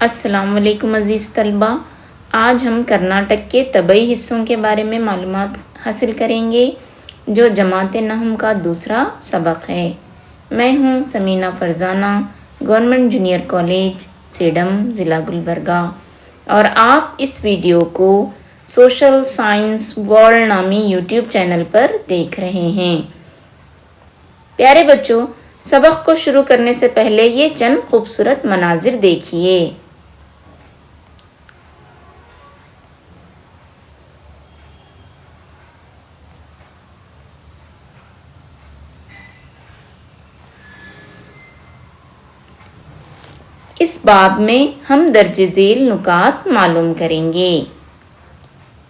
السلام علیکم عزیز طلبہ، آج ہم کرناٹک کے طبعی حصوں کے بارے میں معلومات حاصل کریں گے جو جماعت نہم کا دوسرا سبق ہے۔ میں ہوں Samina Farzana, government junior college Sedam, ضلع گلبرگہ، اور آپ اس ویڈیو کو سوشل سائنس ورلڈ نامی یوٹیوب چینل پر دیکھ رہے ہیں۔ پیارے بچوں، سبق کو شروع کرنے سے پہلے یہ چند خوبصورت مناظر دیکھیے۔ اس باب میں ہم درج ذیل نکات معلوم کریں گے۔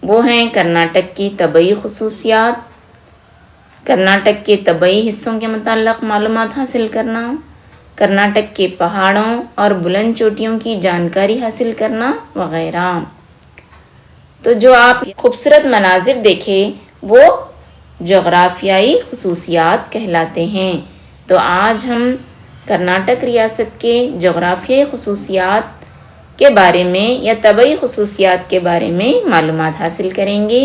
وہ ہیں کرناٹک کی طبعی خصوصیات، کرناٹک کے طبعی حصوں کے متعلق معلومات حاصل کرنا، کرناٹک کے پہاڑوں اور بلند چوٹیوں کی جانکاری حاصل کرنا وغیرہ۔ تو جو آپ خوبصورت مناظر دیکھیں وہ جغرافیائی خصوصیات کہلاتے ہیں۔ تو آج ہم کرناٹک ریاست کے جغرافیائی خصوصیات کے بارے میں یا طبعی خصوصیات کے بارے میں معلومات حاصل کریں گے۔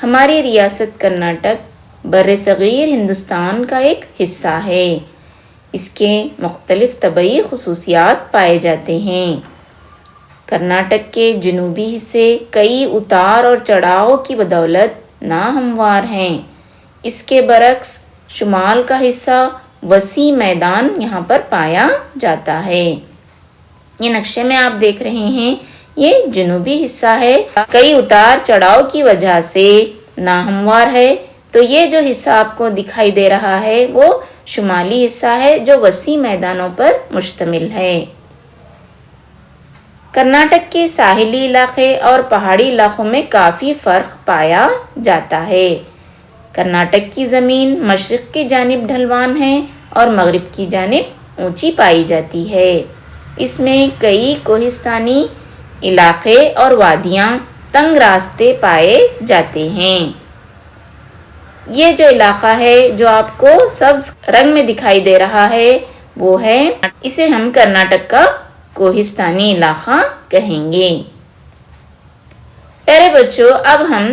ہماری ریاست کرناٹک برصغیر ہندوستان کا ایک حصہ ہے۔ اس کے مختلف طبعی خصوصیات پائے جاتے ہیں۔ کرناٹک کے جنوبی حصے کئی اتار اور چڑھاؤ کی بدولت ناہموار ہیں۔ اس کے برعکس شمال کا حصہ وسیع میدان یہاں پر پایا جاتا ہے۔ یہ نقشے میں آپ دیکھ رہے ہیں، یہ جنوبی حصہ ہے، کئی اتار چڑھاؤ کی وجہ سے ناہموار ہے۔ تو یہ جو حصہ آپ کو دکھائی دے رہا ہے وہ شمالی حصہ ہے جو وسیع میدانوں پر مشتمل ہے۔ کرناٹک کے ساحلی علاقے اور پہاڑی علاقوں میں کافی فرق پایا جاتا ہے۔ کرناٹک کی زمین مشرق کی جانب ڈھلوان ہے اور مغرب کی جانب اونچی پائی جاتی ہے۔ اس میں کئی کوہستانی علاقے اور وادیاں، تنگ راستے پائے جاتے ہیں۔ یہ جو علاقہ ہے جو آپ کو سبز رنگ میں دکھائی دے رہا ہے وہ ہے، اسے ہم کرناٹک کا کوہستانی علاقہ کہیں گے۔ پیارے بچوں، اب ہم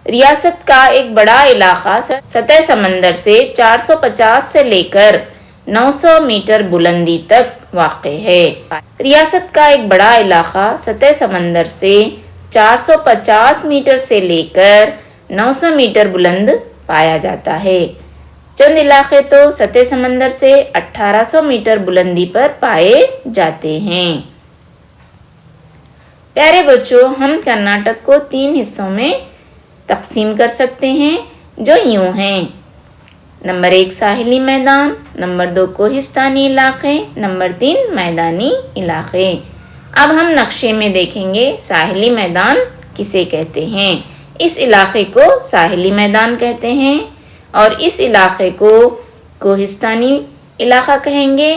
ریاست کا ایک بڑا علاقہ سطح سمندر سے 450 سے لے کر 900 میٹر بلندی تک واقع ہے۔ ریاست کا ایک بڑا علاقہ سطح سمندر سے 450 میٹر سے لے کر 900 میٹر بلند پایا جاتا ہے۔ چند علاقے تو سطح سمندر سے 1800 میٹر بلندی پر پائے جاتے ہیں۔ پیارے بچوں، ہم کرناٹک کو 3 حصوں میں تقسیم کر سکتے ہیں جو یوں ہیں: نمبر 1 ساحلی میدان، نمبر 2 کوہستانی علاقے، نمبر 3 میدانی علاقے۔ اب ہم نقشے میں دیکھیں گے ساحلی میدان کسے کہتے ہیں۔ اس علاقے کو ساحلی میدان کہتے ہیں اور اس علاقے کو کوہستانی علاقہ کہیں گے۔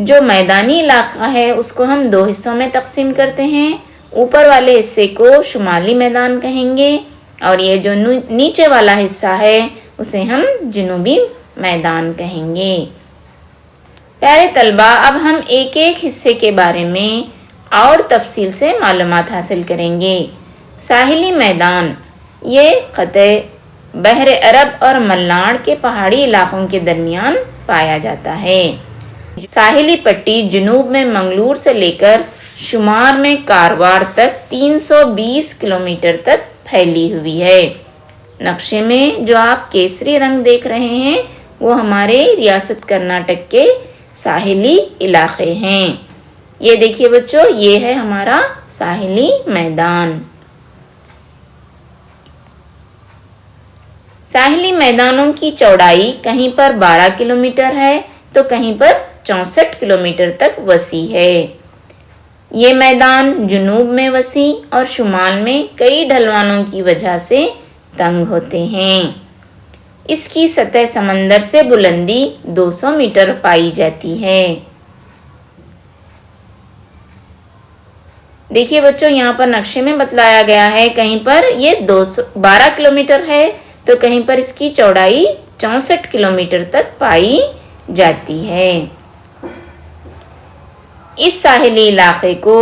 جو میدانی علاقہ ہے اس کو ہم 2 حصوں میں تقسیم کرتے ہیں۔ اوپر والے حصے کو شمالی میدان کہیں گے اور یہ جو نیچے والا حصہ ہے اسے ہم جنوبی میدان کہیں گے۔ پیارے طلبہ، اب ہم ایک ایک حصے کے بارے میں اور تفصیل سے معلومات حاصل کریں گے۔ ساحلی میدان یہ خطے بحر عرب اور ملناڈ کے پہاڑی علاقوں کے درمیان پایا جاتا ہے۔ ساحلی پٹی جنوب میں منگلور سے لے کر شمال میں کاروار تک 320 کلومیٹر تک پھیلی ہوئی ہے۔ نقشے میں جو آپ کیسری رنگ دیکھ رہے ہیں وہ ہمارے ریاست کرناٹک کے ساحلی علاقے ہیں۔ یہ دیکھیے بچوں، یہ ہے ہمارا ساحلی میدان۔ ساحلی میدانوں کی چوڑائی کہیں پر 12 کلومیٹر ہے تو کہیں پر 64 کلومیٹر تک وسیع ہے۔ یہ میدان جنوب میں وسیع اور شمال میں کئی ڈھلوانوں کی وجہ سے تنگ ہوتے ہیں۔ اس کی سطح سمندر سے بلندی 200 میٹر پائی جاتی ہے۔ دیکھیے بچوں، یہاں پر نقشے میں بتلایا گیا ہے کہیں پر یہ 12 کلومیٹر ہے تو کہیں پر اس کی چوڑائی 64 کلومیٹر تک پائی جاتی ہے۔ اس ساحلی علاقے کو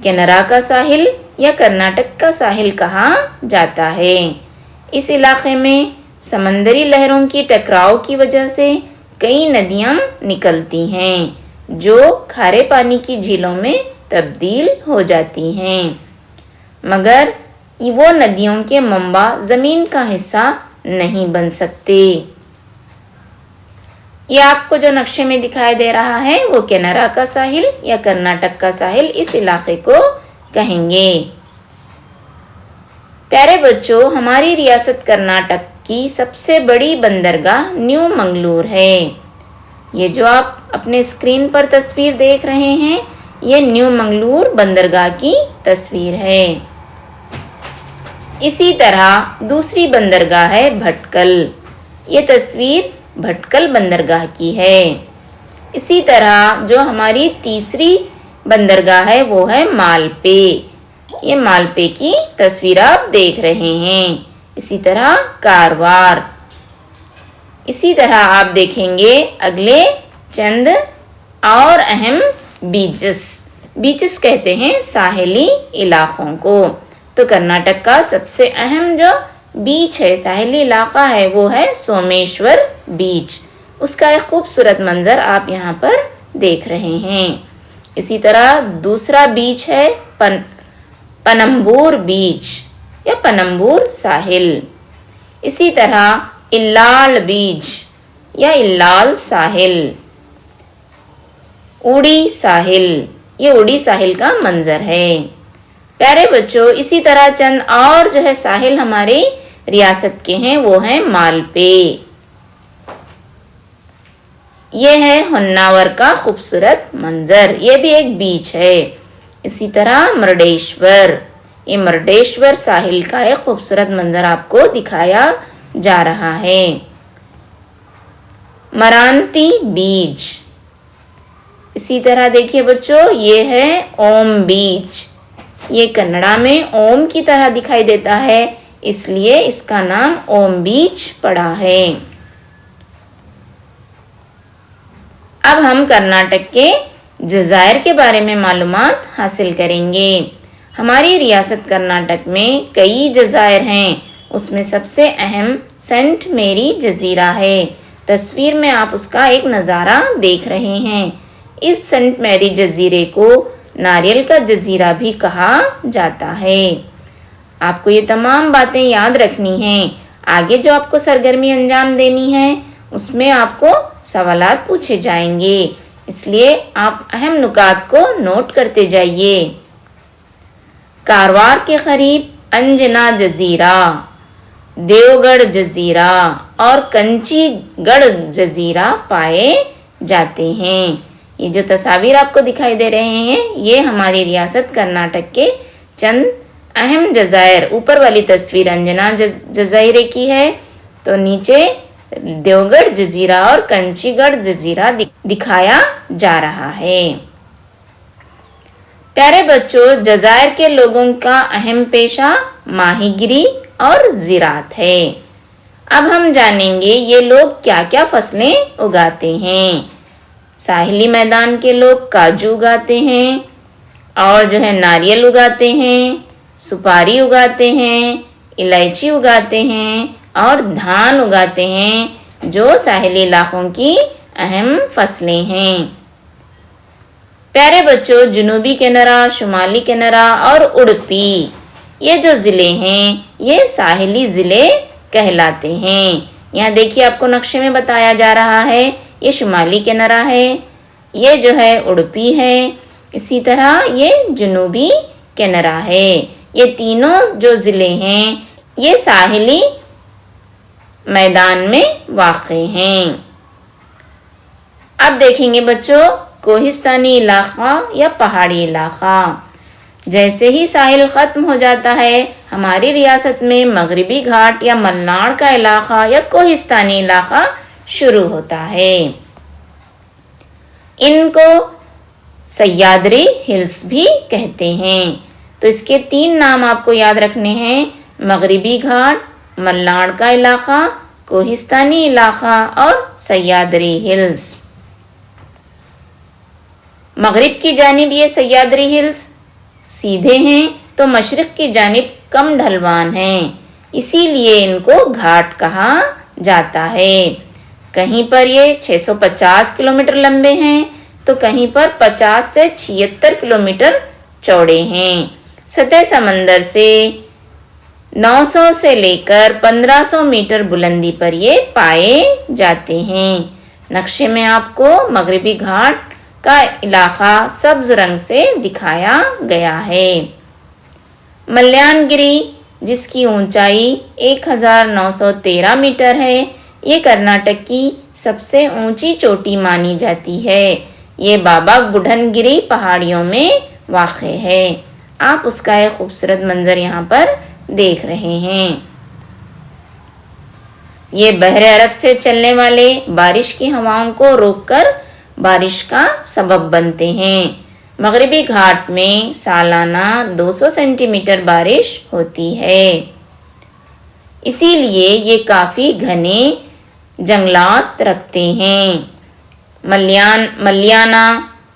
کینرا کا ساحل یا کرناٹک کا ساحل کہا جاتا ہے۔ اس علاقے میں سمندری لہروں کی ٹکراؤ کی وجہ سے کئی ندیاں نکلتی ہیں جو کھارے پانی کی جھیلوں میں تبدیل ہو جاتی ہیں، مگر وہ ندیوں کے منبع زمین کا حصہ نہیں بن سکتے۔ یہ آپ کو جو نقشے میں دکھائی دے رہا ہے وہ کینرا کا ساحل یا کرناٹک کا ساحل اس علاقے کو کہیں گے۔ پیارے بچوں، ہماری ریاست کرناٹک کی سب سے بڑی بندرگاہ نیو منگلور ہے۔ یہ جو آپ اپنے اسکرین پر تصویر دیکھ رہے ہیں یہ نیو منگلور بندرگاہ کی تصویر ہے۔ اسی طرح دوسری بندرگاہ ہے بھٹکل، یہ تصویر بھٹکل بندرگاہ کی ہے۔ اسی طرح جو ہماری تیسری بندرگاہ ہے وہ ہے مالپے، یہ مالپے کی تصویر آپ دیکھ رہے ہیں۔ اسی طرح کاروار، اسی طرح آپ دیکھیں گے اگلے چند اور اہم بیچز کہتے ہیں ساحلی علاقوں کو۔ تو کرناٹک کا سب سے اہم جو بیچ ہے، ساحلی علاقہ ہے، وہ ہے سومیشور بیچ۔ اس کا ایک خوبصورت منظر آپ یہاں پر دیکھ رہے ہیں۔ اسی طرح دوسرا بیچ ہے پنمبور بیچ یا پنمبور ساحل۔ اسی طرح اللال بیچ یا اللال ساحل، اڑی ساحل، یہ اڑی ساحل کا منظر ہے۔ پیارے بچوں، اسی طرح چند اور جو ہے ساحل ہماری ریاست کے ہیں وہ ہیں مالپے، یہ ہے ہوناور کا خوبصورت منظر، یہ بھی ایک بیچ ہے۔ اسی طرح مرڈیشور، یہ مرڈیشور ساحل کا ایک خوبصورت منظر آپ کو دکھایا جا رہا ہے۔ مرانتی بیچ، اسی طرح دیکھیے بچوں یہ ہے اوم بیچ، یہ کنڑا میں اوم کی طرح دکھائی دیتا ہے اس لیے اس کا نام اوم بیچ پڑا ہے۔ اب ہم کرناٹک کے جزائر کے بارے میں معلومات حاصل کریں گے۔ ہماری ریاست کرناٹک میں کئی جزائر ہیں، اس میں سب سے اہم سینٹ میری جزیرہ ہے۔ تصویر میں آپ اس کا ایک نظارہ دیکھ رہے ہیں۔ اس سینٹ میری جزیرے کو ناریل کا جزیرہ بھی کہا جاتا ہے۔ آپ کو یہ تمام باتیں یاد رکھنی ہیں، آگے جو آپ کو سرگرمی انجام دینی ہے اس میں آپ کو سوالات پوچھے جائیں گے، اس لیے آپ اہم نکات کو نوٹ کرتے جائیے۔ کاروار کے قریب انجنا جزیرہ، دیوگڑھ جزیرہ اور کنچی گڑھ جزیرہ پائے جاتے ہیں۔ یہ جو تصاویر آپ کو دکھائی دے رہے ہیں یہ ہماری ریاست کرناٹک کے چند اہم جزائر، اوپر والی تصویر انجنا جزیرے کی ہے تو نیچے دیوگڑھ جزیرہ اور کنچی گڑھ جزیرہ دکھایا جا رہا ہے۔ پیارے بچوں، جزائر کے لوگوں کا اہم پیشہ ماہی گیری اور زراعت ہے۔ اب ہم جانیں گے یہ لوگ کیا کیا فصلیں اگاتے ہیں۔ ساحلی میدان کے لوگ کاجو اگاتے ہیں اور جو ہے ناریل اگاتے ہیں، سپاری اگاتے ہیں، الائچی اگاتے ہیں اور دھان اگاتے ہیں جو ساحلی علاقوں کی اہم فصلیں ہیں۔ پیارے بچوں، جنوبی کینرا، شمالی کینرا اور اڑپی یہ جو ضلع ہیں یہ ساحلی ضلع کہلاتے ہیں۔ یہاں دیکھیے آپ کو نقشے میں بتایا جا رہا ہے یہ شمالی کینرا ہے، یہ جو ہے اڑپی ہے، اسی طرح یہ جنوبی کینرا ہے۔ یہ تینوں جو ضلع ہیں یہ ساحلی میدان میں واقع ہیں۔ اب دیکھیں گے بچوں کوہستانی علاقہ یا پہاڑی علاقہ۔ جیسے ہی ساحل ختم ہو جاتا ہے ہماری ریاست میں مغربی گھاٹ یا ملناڈ کا علاقہ یا کوہستانی علاقہ شروع ہوتا ہے۔ ان کو سہیادری ہلز بھی کہتے ہیں۔ تو اس کے 3 نام آپ کو یاد رکھنے ہیں، مغربی گھاٹ، ملناڈ کا علاقہ، کوہستانی علاقہ اور سہیادری ہلز۔ مغرب کی جانب یہ سہیادری ہلز سیدھے ہیں تو مشرق کی جانب کم ڈھلوان ہیں، اسی لیے ان کو گھاٹ کہا جاتا ہے۔ کہیں پر یہ 650 کلومیٹر لمبے ہیں تو کہیں پر 50 سے 76 کلومیٹر چوڑے ہیں۔ سطح سمندر سے 900 سے لے کر 1500 میٹر بلندی پر یہ پائے جاتے ہیں۔ نقشے میں آپ کو مغربی گھاٹ کا علاقہ سبز رنگ سے دکھایا گیا ہے۔ ملیان گری، جس کی اونچائی 1913 میٹر ہے، یہ کرناٹک کی سب سے اونچی چوٹی مانی جاتی ہے۔ یہ بابا بڈھن گری پہاڑیوں میں واقع ہے۔ آپ اس کا ایک خوبصورت منظر یہاں پر دیکھ رہے ہیں۔ یہ بحر عرب سے چلنے والے بارش کی ہواؤں کو روک کر بارش کا سبب بنتے ہیں۔ مغربی گھاٹ میں سالانہ 200 سینٹی میٹر بارش ہوتی ہے، اسی لیے یہ کافی گھنے جنگلات رکھتے ہیں۔ ملیانا،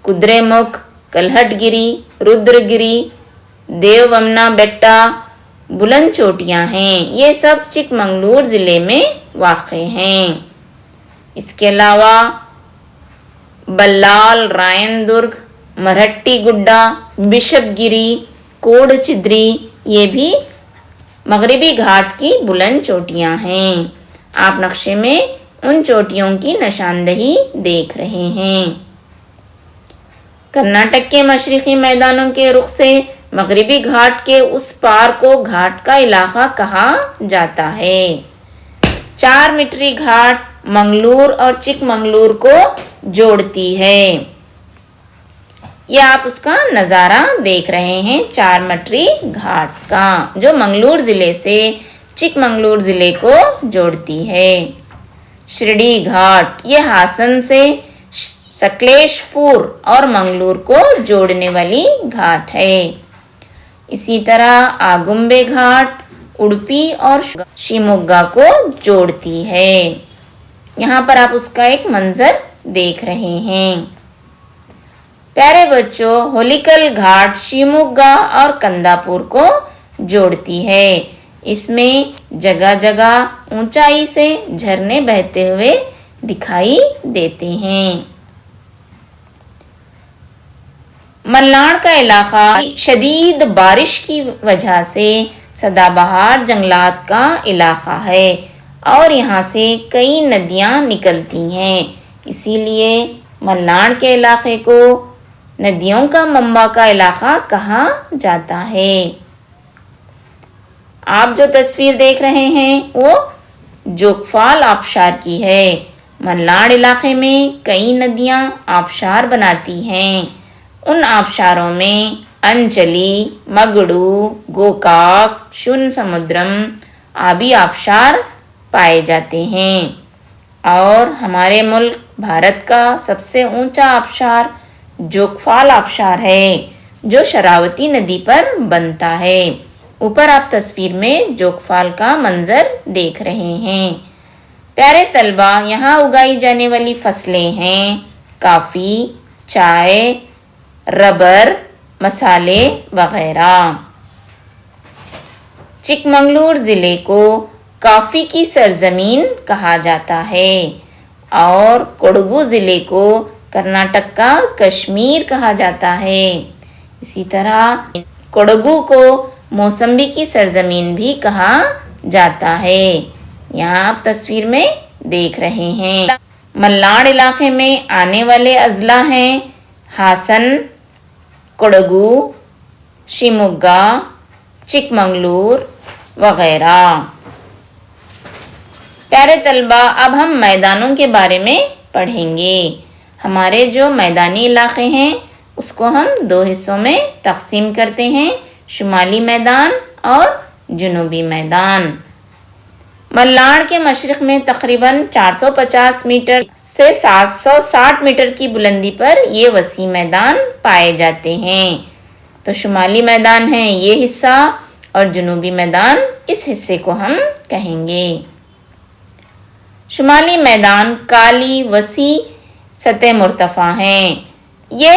کدرے مکھ، کلہٹ گری، رودر گری، دیو ومنا بیٹا بلند چوٹیاں ہیں۔ یہ سب چک منگلور ضلع میں واقع ہیں۔ اس کے علاوہ بلال، رائن درگ، مرہٹی گڈا، بشپ گری، کوڈ چدری، یہ بھی مغربی گھاٹ کی بلند چوٹیاں ہیں۔ آپ نقشے میں ان چوٹیوں کی نشاندہی دیکھ رہے ہیں۔ کرناٹک کے مشرقی میدانوں کے رخ سے مغربی گھاٹ کے اس پار کو گھاٹ کا علاقہ کہا جاتا ہے۔ 4 میٹری گھاٹ منگلور اور چک منگلور کو جوڑتی ہے۔ یہ آپ اس کا نظارہ دیکھ رہے ہیں 4 میٹری گھاٹ کا، جو منگلور ضلع سے چک منگلور ضلع کو جوڑتی ہے۔ شرڈی گھاٹ، یہ ہاسن سے سکلیش پور اور منگلور کو جوڑنے والی گھاٹ ہے۔ اسی طرح آگمبے گھاٹ اڈپی اور شیموگا کو جوڑتی ہے۔ یہاں پر آپ اس کا ایک منظر دیکھ رہے ہیں۔ پیارے بچوں، ہولیکل گھاٹ شیموگا اور کنداپور کو جوڑتی ہے۔ اس میں جگہ جگہ اونچائی سے جھرنے بہتے ہوئے دکھائی دیتے ہیں۔ ملناڈ کا علاقہ شدید بارش کی وجہ سے سدا بہار جنگلات کا علاقہ ہے اور یہاں سے کئی ندیاں نکلتی ہیں، اسی لیے ملناڈ کے علاقے کو ندیوں کا منبع کا علاقہ کہا جاتا ہے۔ آپ جو تصویر دیکھ رہے ہیں وہ جوگ فال آبشار کی ہے۔ ملناڈ علاقے میں کئی ندیاں آبشار بناتی ہیں۔ ان آبشاروں میں انجلی، مگڑو، گوکاک، شون سمدرم آبی آبشار پائے جاتے ہیں، اور ہمارے ملک بھارت کا سب سے اونچا آبشار جوگ فال آبشار ہے، جو شراوتی ندی پر بنتا ہے۔ اوپر آپ تصویر میں جوگ فال کا منظر دیکھ رہے ہیں۔ پیارے طلبہ، یہاں اگائی جانے والی فصلیں ہیں کافی، چائے، ربر، مسالے وغیرہ۔ چک منگلور ضلع کو کافی کی سرزمین کہا جاتا ہے اور کوڈگو ضلع کو کرناٹک کا کشمیر کہا جاتا ہے۔ اسی طرح کوڈگو کو موسمبی کی سرزمین بھی کہا جاتا ہے۔ یہاں آپ تصویر میں دیکھ رہے ہیں۔ ملناڈ علاقے میں آنے والے اضلاع ہیں ہاسن، کوڈگو، شیموگا، چک منگلور وغیرہ۔ پیارے طلبہ، اب ہم میدانوں کے بارے میں پڑھیں گے۔ ہمارے جو میدانی علاقے ہیں اس کو ہم 2 حصوں میں تقسیم کرتے ہیں، شمالی میدان اور جنوبی میدان۔ ملناڈ کے مشرق میں تقریباً 450 میٹر سے 760 میٹر کی بلندی پر یہ وسیع میدان پائے جاتے ہیں۔ تو شمالی میدان ہے یہ حصہ اور جنوبی میدان اس حصے کو ہم کہیں گے۔ شمالی میدان کالی وسیع سطح مرتفع ہیں۔ یہ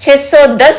610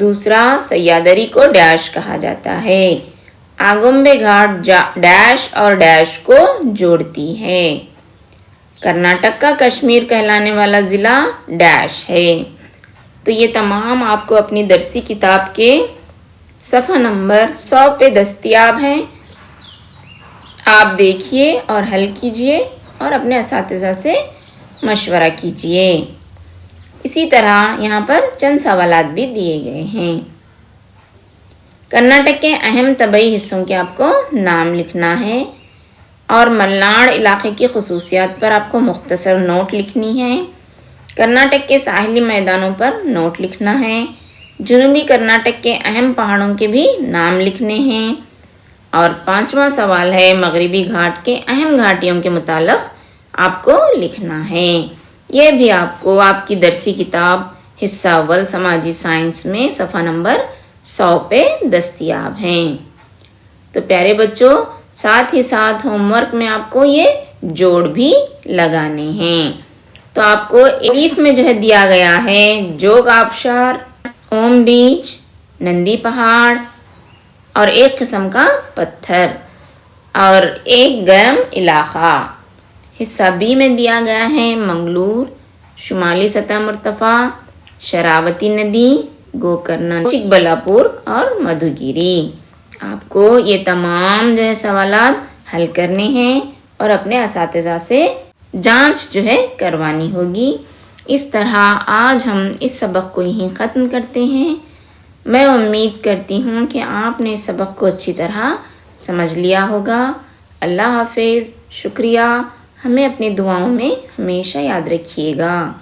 دوسرا سیادری کو ڈیش کہا جاتا ہے۔ آگمبے گھاٹ ڈیش اور ڈیش کو جوڑتی ہے۔ کرناٹک کا کشمیر کہلانے والا ضلع ڈیش ہے۔ تو یہ تمام آپ کو اپنی درسی کتاب کے صفحہ نمبر 100 پہ دستیاب ہیں۔ آپ دیکھیے اور حل کیجئے اور اپنے اساتذہ سے مشورہ کیجئے۔ اسی طرح یہاں پر چند سوالات بھی دیے گئے ہیں۔ کرناٹک کے اہم طبعی حصوں کے آپ کو نام لکھنا ہے اور ملناڈ علاقے کی خصوصیات پر آپ کو مختصر نوٹ لکھنی ہے۔ کرناٹک کے ساحلی میدانوں پر نوٹ لکھنا ہے۔ جنوبی کرناٹک کے اہم پہاڑوں کے بھی نام لکھنے ہیں۔ اور 5واں سوال ہے مغربی گھاٹ کے اہم گھاٹیوں کے متعلق آپ کو لکھنا ہے۔ یہ بھی آپ کو آپ کی درسی کتاب حصہ اول سماجی سائنس میں صفحہ نمبر 100 پہ دستیاب ہیں۔ تو پیارے بچوں، ساتھ ہی ساتھ ہوم ورک میں آپ کو یہ جوڑ بھی لگانے ہیں۔ تو آپ کو الف میں جو ہے دیا گیا ہے جوگ آبشار، اوم بیچ، نندی پہاڑ اور ایک قسم کا پتھر اور ایک گرم علاقہ۔ حصہ بی میں دیا گیا ہے منگلور، شمالی سطح مرتفع، شراوتی ندی، گوکرنا، چکبلاپور اور مدھوگیری۔ آپ کو یہ تمام جو ہے سوالات حل کرنے ہیں اور اپنے اساتذہ سے جانچ جو ہے کروانی ہوگی۔ اس طرح آج ہم اس سبق کو یہیں ختم کرتے ہیں۔ میں امید کرتی ہوں کہ آپ نے اس سبق کو اچھی طرح سمجھ لیا ہوگا۔ اللہ حافظ، شکریہ۔ ہمیں اپنی دعاؤں میں ہمیشہ یاد رکھیے گا۔